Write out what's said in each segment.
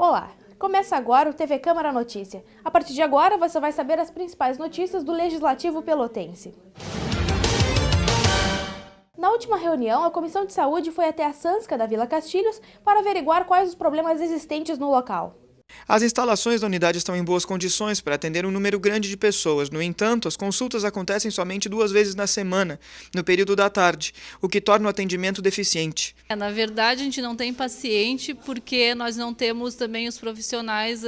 Olá, começa agora o TV Câmara Notícia. A partir de agora você vai saber as principais notícias do Legislativo Pelotense. Na última reunião, a Comissão de Saúde foi até a Sansca da Vila Castilhos para averiguar quais os problemas existentes no local. As instalações da unidade estão em boas condições para atender um número grande de pessoas. No entanto, as consultas acontecem somente 2 vezes na semana, no período da tarde, o que torna o atendimento deficiente. Na verdade, a gente não tem paciente porque nós não temos também os profissionais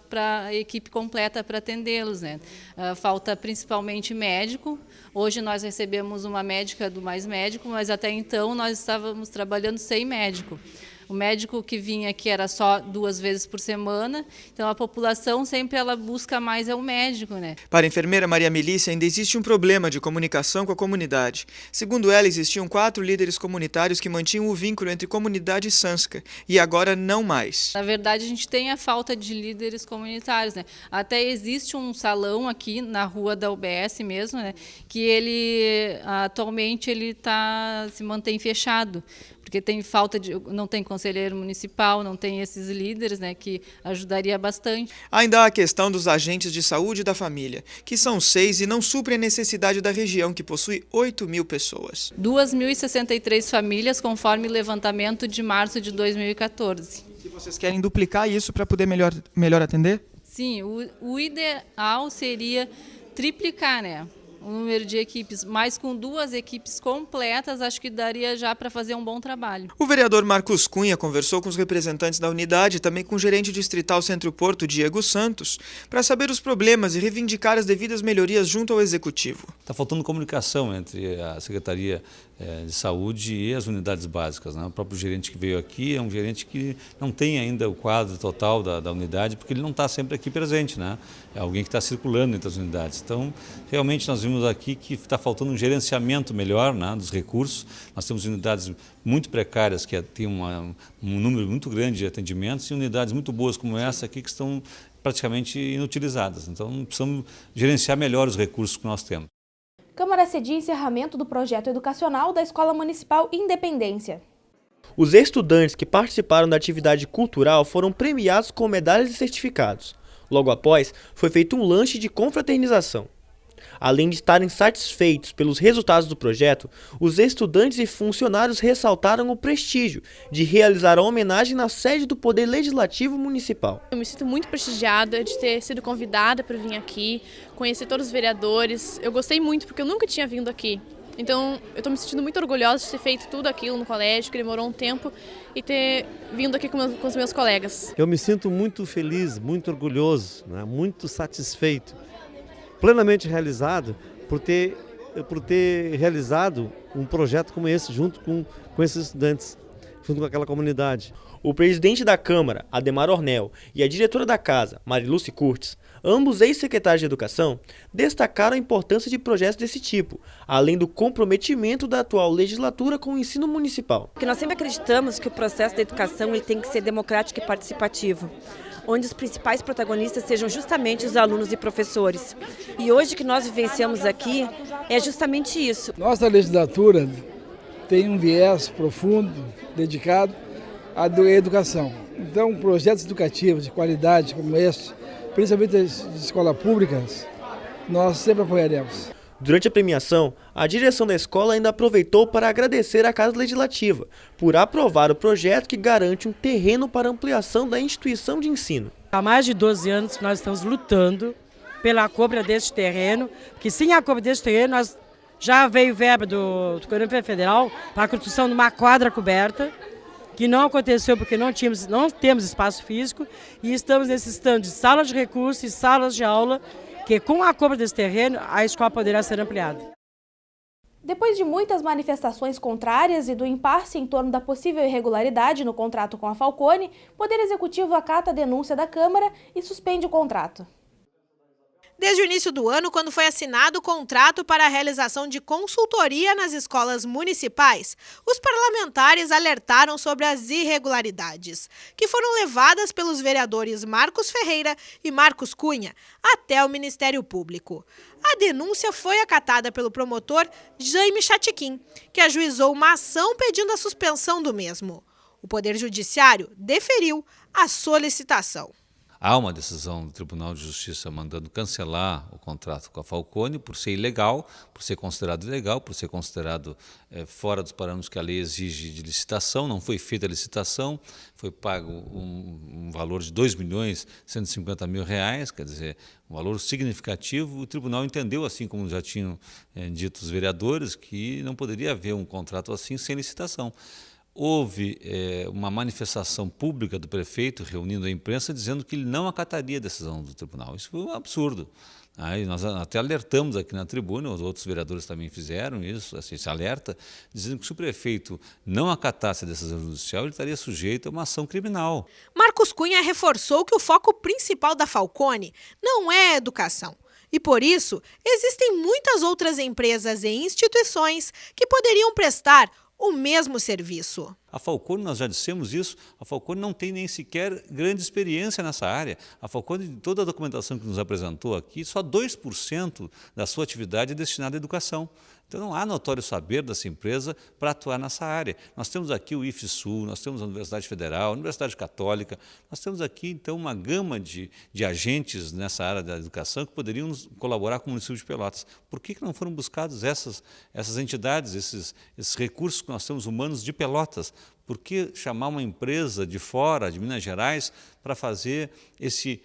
para a equipe completa para atendê-los, né? Falta principalmente médico. Hoje nós recebemos uma médica do Mais Médico, mas até então nós estávamos trabalhando sem médico. O médico que vinha aqui era só 2 vezes por semana, então a população sempre ela busca mais o médico, né? Para a enfermeira Maria Melícia, ainda existe um problema de comunicação com a comunidade. Segundo ela, existiam 4 líderes comunitários que mantinham o vínculo entre comunidade e Sansca, e agora não mais. Na verdade, a gente tem a falta de líderes comunitários, né? Até existe um salão aqui na rua da UBS mesmo, né? Que ele atualmente se mantém fechado. Porque tem não tem conselheiro municipal, não tem esses líderes, né, que ajudaria bastante. Ainda há a questão dos agentes de saúde da família, que são 6 e não suprem a necessidade da região, que possui 8.000 pessoas. 2.063 famílias, conforme o levantamento de março de 2014. E vocês querem duplicar isso para poder melhor atender? Sim, o ideal seria triplicar, né? O número de equipes, mas com 2 equipes completas, acho que daria já para fazer um bom trabalho. O vereador Marcos Cunha conversou com os representantes da unidade e também com o gerente distrital Centro Porto, Diego Santos, para saber os problemas e reivindicar as devidas melhorias junto ao Executivo. Está faltando comunicação entre a Secretaria de Saúde e as unidades básicas, né? O próprio gerente que veio aqui é um gerente que não tem ainda o quadro total da unidade, porque ele não está sempre aqui presente, né? É alguém que está circulando entre as unidades. Então, realmente nós vimos aqui que está faltando um gerenciamento melhor, né, dos recursos. Nós temos unidades muito precárias que têm um número muito grande de atendimentos e unidades muito boas como essa aqui que estão praticamente inutilizadas. Então, precisamos gerenciar melhor os recursos que nós temos. Câmara cedia encerramento do projeto educacional da Escola Municipal Independência. Os estudantes que participaram da atividade cultural foram premiados com medalhas e certificados. Logo após, foi feito um lanche de confraternização. Além de estarem satisfeitos pelos resultados do projeto, os estudantes e funcionários ressaltaram o prestígio de realizar a homenagem na sede do Poder Legislativo Municipal. Eu me sinto muito prestigiada de ter sido convidada para vir aqui, conhecer todos os vereadores. Eu gostei muito porque eu nunca tinha vindo aqui. Então, eu estou me sentindo muito orgulhosa de ter feito tudo aquilo no colégio, que demorou um tempo, e ter vindo aqui com os meus colegas. Eu me sinto muito feliz, muito orgulhoso, né, muito satisfeito, plenamente realizado por ter realizado um projeto como esse, junto com esses estudantes, junto com aquela comunidade. O presidente da Câmara, Ademar Ornel, e a diretora da Casa, Mariluce Curtis, ambos ex-secretários de Educação, destacaram a importância de projetos desse tipo, além do comprometimento da atual legislatura com o ensino municipal. Porque nós sempre acreditamos que o processo da educação ele tem que ser democrático e participativo, onde os principais protagonistas sejam justamente os alunos e professores. E hoje que nós vivenciamos aqui é justamente isso. Nossa legislatura tem um viés profundo, dedicado à educação. Então, projetos educativos de qualidade como este, principalmente de escolas públicas, nós sempre apoiaremos. Durante a premiação, a direção da escola ainda aproveitou para agradecer à Casa Legislativa por aprovar o projeto que garante um terreno para ampliação da instituição de ensino. Há mais de 12 anos que nós estamos lutando pela compra deste terreno, que sem a compra deste terreno nós já veio verba do governo federal para a construção de uma quadra coberta, que não aconteceu porque não temos espaço físico, e estamos necessitando de salas de recursos e salas de aula, que com a compra desse terreno a escola poderá ser ampliada. Depois de muitas manifestações contrárias e do impasse em torno da possível irregularidade no contrato com a Falcone, o Poder Executivo acata a denúncia da Câmara e suspende o contrato. Desde o início do ano, quando foi assinado o contrato para a realização de consultoria nas escolas municipais, os parlamentares alertaram sobre as irregularidades, que foram levadas pelos vereadores Marcos Ferreira e Marcos Cunha até o Ministério Público. A denúncia foi acatada pelo promotor Jaime Chatiquim, que ajuizou uma ação pedindo a suspensão do mesmo. O Poder Judiciário deferiu a solicitação. Há uma decisão do Tribunal de Justiça mandando cancelar o contrato com a Falcone por ser ilegal, por ser considerado ilegal, por ser considerado fora dos parâmetros que a lei exige de licitação. Não foi feita a licitação, foi pago um valor de R$2.150.000, quer dizer, um valor significativo. O tribunal entendeu, assim como já tinham dito os vereadores, que não poderia haver um contrato assim sem licitação. Houve uma manifestação pública do prefeito, reunindo a imprensa, dizendo que ele não acataria a decisão do tribunal. Isso foi um absurdo. Aí nós até alertamos aqui na tribuna, os outros vereadores também fizeram isso, assim, esse alerta, dizendo que se o prefeito não acatasse a decisão judicial, ele estaria sujeito a uma ação criminal. Marcos Cunha reforçou que o foco principal da Falcone não é a educação. E por isso, existem muitas outras empresas e instituições que poderiam prestar o mesmo serviço. A Falcone, nós já dissemos isso, a Falcone não tem nem sequer grande experiência nessa área. A Falcone, toda a documentação que nos apresentou aqui, só 2% da sua atividade é destinada à educação. Então não há notório saber dessa empresa para atuar nessa área. Nós temos aqui o IFSU, nós temos a Universidade Federal, a Universidade Católica, nós temos aqui então uma gama de agentes nessa área da educação que poderiam colaborar com o município de Pelotas. Por que não foram buscados essas entidades, esses recursos que nós temos humanos de Pelotas? Por que chamar uma empresa de fora, de Minas Gerais, para fazer esse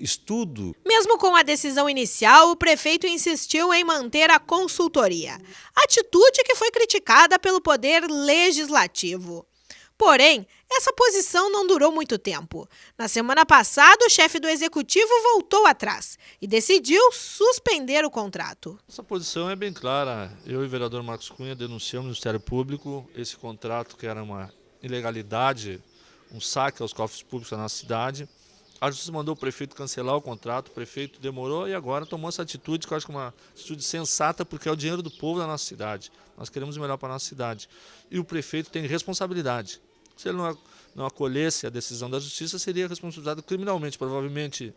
estudo? Mesmo com a decisão inicial, o prefeito insistiu em manter a consultoria, atitude que foi criticada pelo Poder Legislativo. Porém, essa posição não durou muito tempo. Na semana passada, o chefe do Executivo voltou atrás e decidiu suspender o contrato. Essa posição é bem clara. Eu e o vereador Marcos Cunha denunciamos no Ministério Público esse contrato que era uma ilegalidade, um saque aos cofres públicos da nossa cidade. A Justiça mandou o prefeito cancelar o contrato, o prefeito demorou e agora tomou essa atitude, que eu acho que é uma atitude sensata, porque é o dinheiro do povo da nossa cidade. Nós queremos o melhor para a nossa cidade. E o prefeito tem responsabilidade. Se ele não acolhesse a decisão da Justiça, seria responsabilizado criminalmente. Provavelmente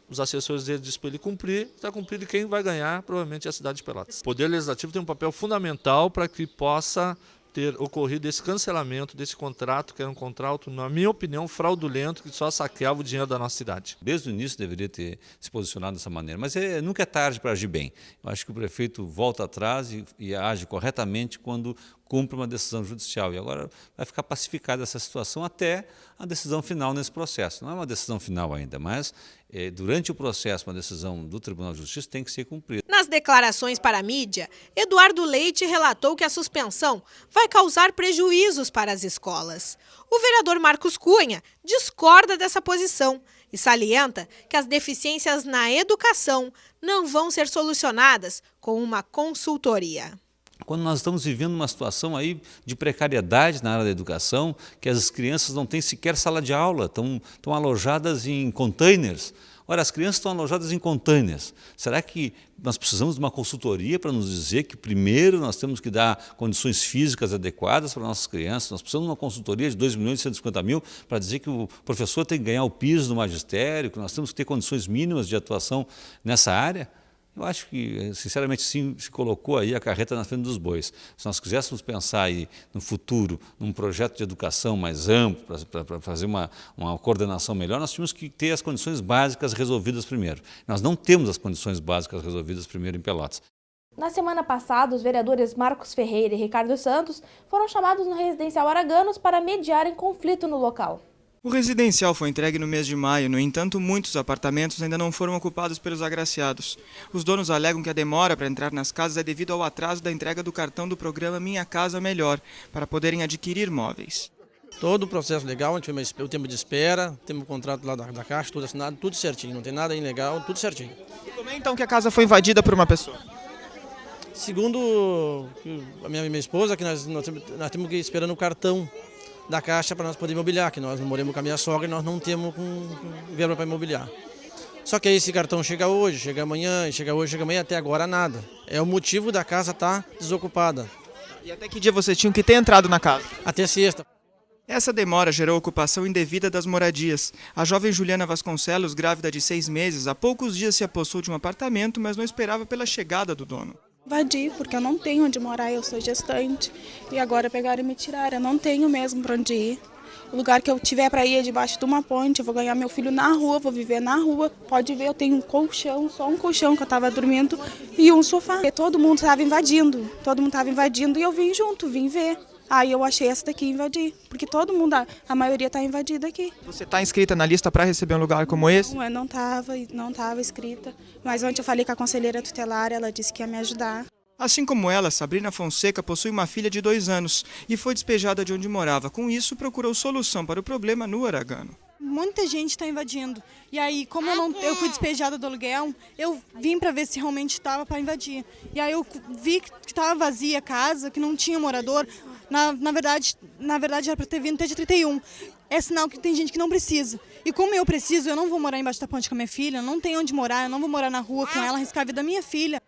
os assessores dele dizem para ele cumprir, está cumprido, e quem vai ganhar provavelmente é a cidade de Pelotas. O Poder Legislativo tem um papel fundamental para que possa ter ocorrido esse cancelamento desse contrato, que era um contrato, na minha opinião, fraudulento, que só saqueava o dinheiro da nossa cidade. Desde o início deveria ter se posicionado dessa maneira, mas nunca é tarde para agir bem. Eu acho que o prefeito volta atrás e age corretamente quando cumpre uma decisão judicial. E agora vai ficar pacificada essa situação até a decisão final nesse processo. Não é uma decisão final ainda, mas durante o processo, uma decisão do Tribunal de Justiça tem que ser cumprida. Nas declarações para a mídia, Eduardo Leite relatou que a suspensão vai causar prejuízos para as escolas. O vereador Marcos Cunha discorda dessa posição e salienta que as deficiências na educação não vão ser solucionadas com uma consultoria. Quando nós estamos vivendo uma situação aí de precariedade na área da educação, que as crianças não têm sequer sala de aula, estão alojadas em containers. Ora, as crianças estão alojadas em containers. Será que nós precisamos de uma consultoria para nos dizer que primeiro nós temos que dar condições físicas adequadas para nossas crianças? Nós precisamos de uma consultoria de R$2.150.000 para dizer que o professor tem que ganhar o piso do magistério, que nós temos que ter condições mínimas de atuação nessa área? Eu acho que, sinceramente, sim, se colocou aí a carreta na frente dos bois. Se nós quiséssemos pensar aí no futuro, num projeto de educação mais amplo, para fazer uma coordenação melhor, nós tínhamos que ter as condições básicas resolvidas primeiro. Nós não temos as condições básicas resolvidas primeiro em Pelotas. Na semana passada, os vereadores Marcos Ferreira e Ricardo Santos foram chamados no residencial Araganos para mediarem conflito no local. O residencial foi entregue no mês de maio, no entanto, muitos apartamentos ainda não foram ocupados pelos agraciados. Os donos alegam que a demora para entrar nas casas é devido ao atraso da entrega do cartão do programa Minha Casa Melhor, para poderem adquirir móveis. Todo o processo legal, a gente fez o tempo de espera, temos o contrato lá da Caixa, tudo assinado, tudo certinho, não tem nada ilegal, tudo certinho. E como é então que a casa foi invadida por uma pessoa? Segundo a minha esposa, que nós temos que ir esperando o cartão da Caixa para nós poder imobiliar, que nós não moramos com a minha sogra e nós não temos verba para imobiliar. Só que aí esse cartão chega hoje, chega amanhã, chega hoje, chega amanhã, até agora nada. É o motivo da casa estar desocupada. E até que dia você tinha que ter entrado na casa? Até sexta. Essa demora gerou ocupação indevida das moradias. A jovem Juliana Vasconcelos, grávida de 6 meses, há poucos dias se apossou de um apartamento, mas não esperava pela chegada do dono. Invadi, porque eu não tenho onde morar, eu sou gestante. E agora pegaram e me tiraram, eu não tenho mesmo para onde ir. O lugar que eu tiver para ir é debaixo de uma ponte, eu vou ganhar meu filho na rua, vou viver na rua. Pode ver, eu tenho um colchão, só um colchão que eu estava dormindo e um sofá. E todo mundo estava invadindo e eu vim junto, vim ver. Aí eu achei essa daqui invadir, porque todo mundo, a maioria está invadida aqui. Você está inscrita na lista para receber um lugar como esse? Não, eu não estava inscrita, mas ontem eu falei com a conselheira tutelar, ela disse que ia me ajudar. Assim como ela, Sabrina Fonseca possui uma filha de 2 anos e foi despejada de onde morava. Com isso, procurou solução para o problema no Aragano. Muita gente está invadindo. E aí, como eu fui despejada do aluguel, eu vim para ver se realmente estava para invadir. E aí eu vi que estava vazia a casa, que não tinha morador. Na verdade era para ter vindo até dia 31. É sinal que tem gente que não precisa. E como eu preciso, eu não vou morar embaixo da ponte com a minha filha, não tenho onde morar, eu não vou morar na rua com ela, arriscar a vida da minha filha.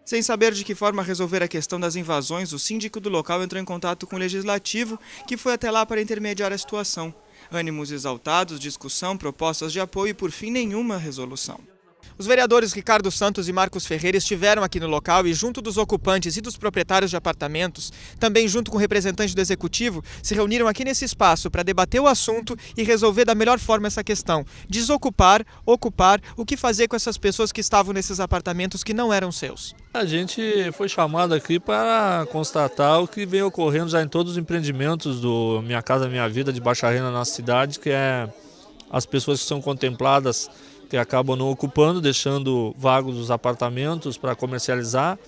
Sem saber de que forma resolver a questão das invasões, o síndico do local entrou em contato com o legislativo, que foi até lá para intermediar a situação. Ânimos exaltados, discussão, propostas de apoio e, por fim, nenhuma resolução. Os vereadores Ricardo Santos e Marcos Ferreira estiveram aqui no local e, junto dos ocupantes e dos proprietários de apartamentos, também junto com o representante do executivo, se reuniram aqui nesse espaço para debater o assunto e resolver da melhor forma essa questão. Desocupar, ocupar, o que fazer com essas pessoas que estavam nesses apartamentos que não eram seus. A gente foi chamado aqui para constatar o que vem ocorrendo já em todos os empreendimentos do Minha Casa Minha Vida de baixa renda na cidade, que é as pessoas que são contempladas que acabam não ocupando, deixando vagos os apartamentos para comercializar.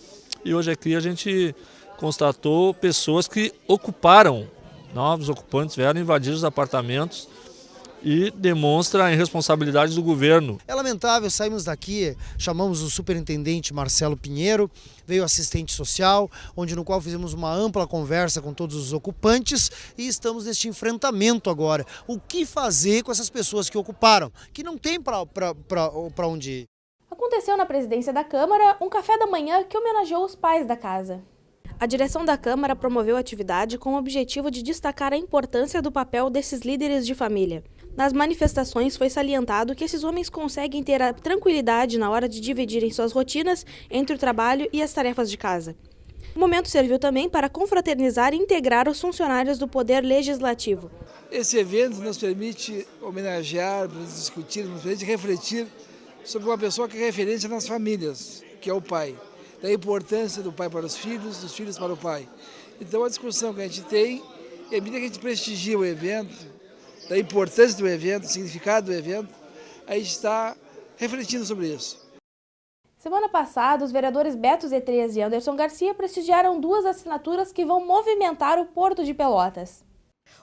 E hoje aqui a gente constatou pessoas que ocuparam, novos ocupantes vieram invadir os apartamentos e demonstra a irresponsabilidade do governo. É lamentável, saímos daqui, chamamos o superintendente Marcelo Pinheiro, veio assistente social, no qual fizemos uma ampla conversa com todos os ocupantes e estamos neste enfrentamento agora. O que fazer com essas pessoas que ocuparam, que não tem para onde ir? Aconteceu na presidência da Câmara um café da manhã que homenageou os pais da casa. A direção da Câmara promoveu a atividade com o objetivo de destacar a importância do papel desses líderes de família. Nas manifestações foi salientado que esses homens conseguem ter a tranquilidade na hora de dividirem suas rotinas entre o trabalho e as tarefas de casa. O momento serviu também para confraternizar e integrar os funcionários do Poder Legislativo. Esse evento nos permite homenagear, nos discutir, nos permite refletir sobre uma pessoa que é referência nas famílias, que é o pai. Da importância do pai para os filhos, dos filhos para o pai. Então a discussão que a gente tem, à medida que a gente prestigia o evento, da importância do evento, do significado do evento, a gente está refletindo sobre isso. Semana passada, os vereadores Beto Zetreas e Anderson Garcia prestigiaram 2 assinaturas que vão movimentar o Porto de Pelotas.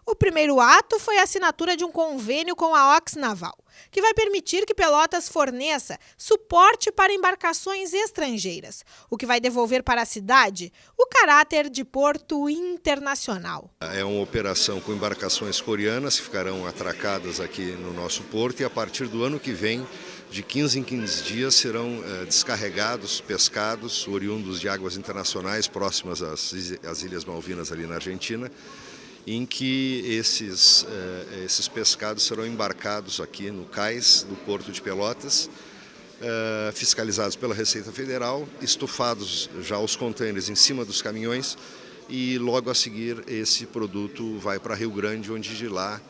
O primeiro ato foi a assinatura de um convênio com a Ox Naval, que vai permitir que Pelotas forneça suporte para embarcações estrangeiras, o que vai devolver para a cidade o caráter de porto internacional. É uma operação com embarcações coreanas que ficarão atracadas aqui no nosso porto e a partir do ano que vem, de 15 em 15 dias, serão descarregados, pescados, oriundos de águas internacionais próximas às Ilhas Malvinas ali na Argentina, em que esses pescados serão embarcados aqui no cais do Porto de Pelotas, fiscalizados pela Receita Federal, estufados já os contêineres em cima dos caminhões e logo a seguir esse produto vai para Rio Grande, onde de lá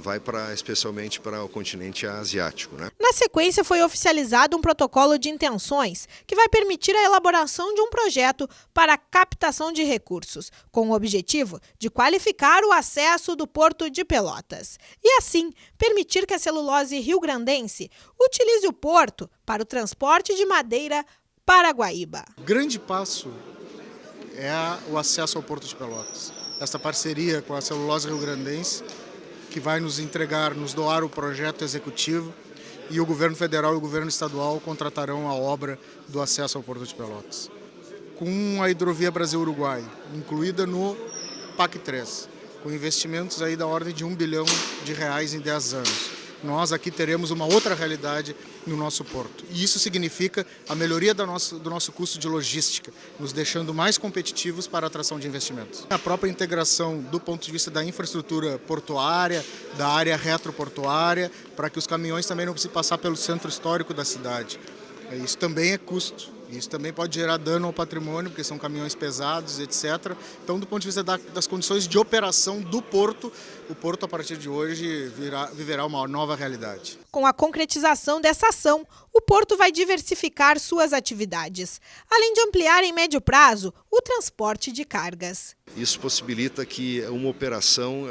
vai especialmente para o continente asiático, né? Na sequência foi oficializado um protocolo de intenções que vai permitir a elaboração de um projeto para a captação de recursos, com o objetivo de qualificar o acesso do Porto de Pelotas e assim permitir que a celulose rio-grandense utilize o porto para o transporte de madeira para Guaíba. O grande passo é o acesso ao Porto de Pelotas. Esta parceria com a celulose rio-grandense que vai nos doar o projeto executivo e o governo federal e o governo estadual contratarão a obra do acesso ao Porto de Pelotas. Com a hidrovia Brasil-Uruguai, incluída no PAC 3, com investimentos aí da ordem de R$1 bilhão em 10 anos. Nós aqui teremos uma outra realidade no nosso porto. E isso significa a melhoria do nosso custo de logística, nos deixando mais competitivos para a atração de investimentos. A própria integração do ponto de vista da infraestrutura portuária, da área retroportuária, para que os caminhões também não precisem passar pelo centro histórico da cidade. Isso também é custo. Isso também pode gerar dano ao patrimônio, porque são caminhões pesados, etc. Então, do ponto de vista das condições de operação do porto, o porto, a partir de hoje, viverá uma nova realidade. Com a concretização dessa ação, o porto vai diversificar suas atividades, além de ampliar em médio prazo o transporte de cargas. Isso possibilita que uma operação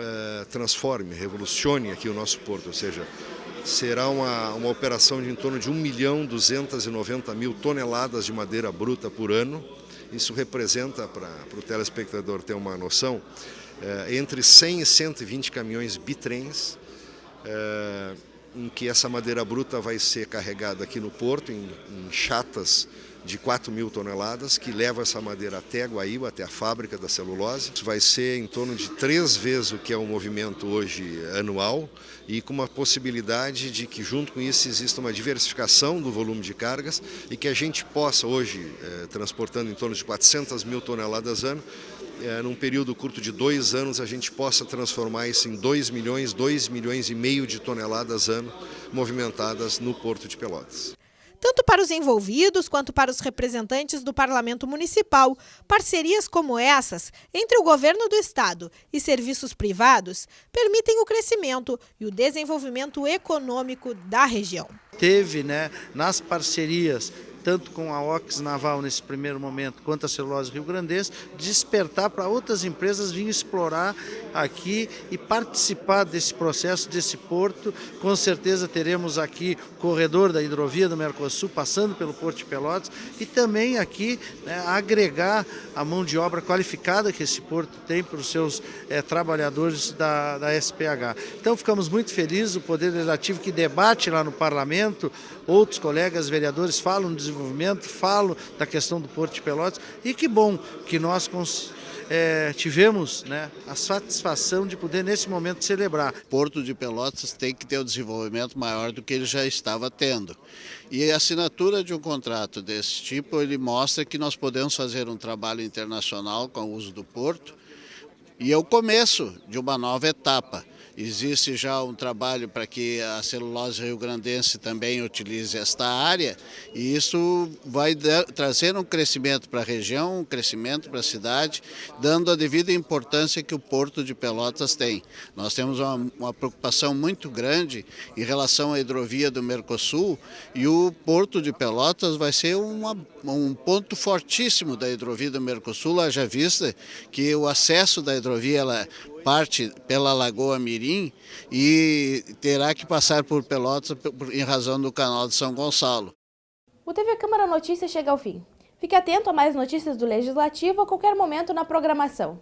transforme, revolucione aqui o nosso porto, ou seja, será uma operação de em torno de 1.290.000 toneladas de madeira bruta por ano. Isso representa, para o telespectador ter uma noção, entre 100 e 120 caminhões bitrens, em que essa madeira bruta vai ser carregada aqui no porto, em chatas de 4.000 toneladas, que leva essa madeira até Guaíba, até a fábrica da celulose. Isso vai ser em torno de 3 vezes o que é o movimento hoje anual, e com uma possibilidade de que junto com isso exista uma diversificação do volume de cargas e que a gente possa hoje, transportando em torno de 400.000 toneladas ano, num período curto de 2 anos a gente possa transformar isso em 2 milhões e meio de toneladas ano movimentadas no Porto de Pelotas. Tanto para os envolvidos quanto para os representantes do Parlamento Municipal, parcerias como essas entre o governo do estado e serviços privados permitem o crescimento e o desenvolvimento econômico da região. Teve, nas parcerias, tanto com a Ox Naval nesse primeiro momento, quanto a Celulose Rio Grandense, despertar para outras empresas virem explorar aqui e participar desse processo, desse porto. Com certeza teremos aqui o corredor da hidrovia do Mercosul, passando pelo Porto de Pelotas, e também aqui agregar a mão de obra qualificada que esse porto tem para os seus trabalhadores da SPH. Então ficamos muito felizes, o Poder Legislativo que debate lá no Parlamento, outros colegas vereadores falam do desenvolvimento, falam da questão do Porto de Pelotas, e que bom que nós tivemos a satisfação de poder nesse momento celebrar. Porto de Pelotas tem que ter um desenvolvimento maior do que ele já estava tendo. E a assinatura de um contrato desse tipo, ele mostra que nós podemos fazer um trabalho internacional com o uso do porto, e é o começo de uma nova etapa. Existe já um trabalho para que a Celulose Rio Grandense também utilize esta área, e isso vai trazer um crescimento para a região, um crescimento para a cidade, dando a devida importância que o Porto de Pelotas tem. Nós temos uma preocupação muito grande em relação à hidrovia do Mercosul, e o Porto de Pelotas vai ser um ponto fortíssimo da hidrovia do Mercosul, haja vista que o acesso da hidrovia ela parte pela Lagoa Mirim e terá que passar por Pelotas em razão do canal de São Gonçalo. O TV Câmara Notícias chega ao fim. Fique atento a mais notícias do Legislativo a qualquer momento na programação.